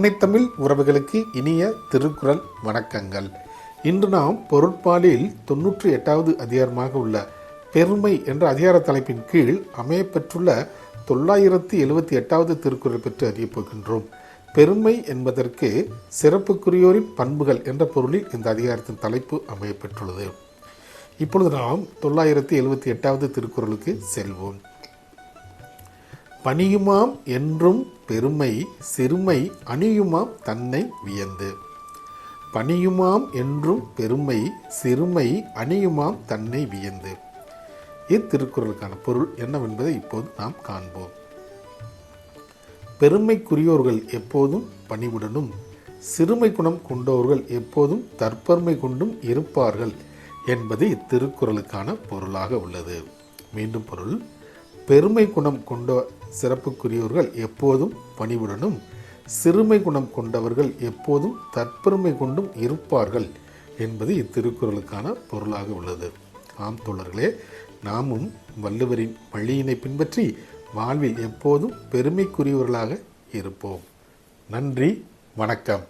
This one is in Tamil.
அன்னைத்தமிழ் உறவுகளுக்கு இனிய திருக்குறள் வணக்கங்கள். இன்று நாம் பொருட்பாலில் 98வது அதிகாரமாக உள்ள பெருமை என்ற அதிகார தலைப்பின் கீழ் அமையப்பெற்றுள்ள 978வது திருக்குறள் பற்றி அறியப் போகின்றோம். பெருமை என்பதற்கு சிறப்புக்குரியோரின் பண்புகள் என்ற பொருளில் இந்த அதிகாரத்தின் தலைப்பு அமையப்பெற்றுள்ளது. இப்பொழுது நாம் 978வது திருக்குறளுக்கு செல்வோம். பணியுமாம் என்றும் பெருமை சிறுமை அணியுமாம் தன்னை வியந்து. பணியுமாம் என்றும் பெருமை சிறுமை அணியுமாம் தன்னை வியந்து. இத்திருக்குறளுக்கான பொருள் என்னவென்பதை இப்போது நாம் காண்போம். பெருமைக்குரியோர்கள் எப்போதும் பணிவுடனும் சிறுமை குணம் கொண்டவர்கள் எப்போதும் தற்பெருமை கொண்டும் இருப்பார்கள் என்பது இத்திருக்குறளுக்கான பொருளாக உள்ளது. மீண்டும் பொருள்: பெருமை குணம் கொண்ட சிறப்புக்குரியவர்கள் எப்போதும் பணிவுடனும் சிறுமை குணம் கொண்டவர்கள் எப்போதும் தற்பெருமை கொண்டும் இருப்பார்கள் என்பது இத்திருக்குறளுக்கான பொருளாக உள்ளது. ஆம் தோழர்களே, நாமும் வள்ளுவரின் வழியினை பின்பற்றி வாழ்வில் எப்போதும் பெருமைக்குரியவர்களாக இருப்போம். நன்றி, வணக்கம்.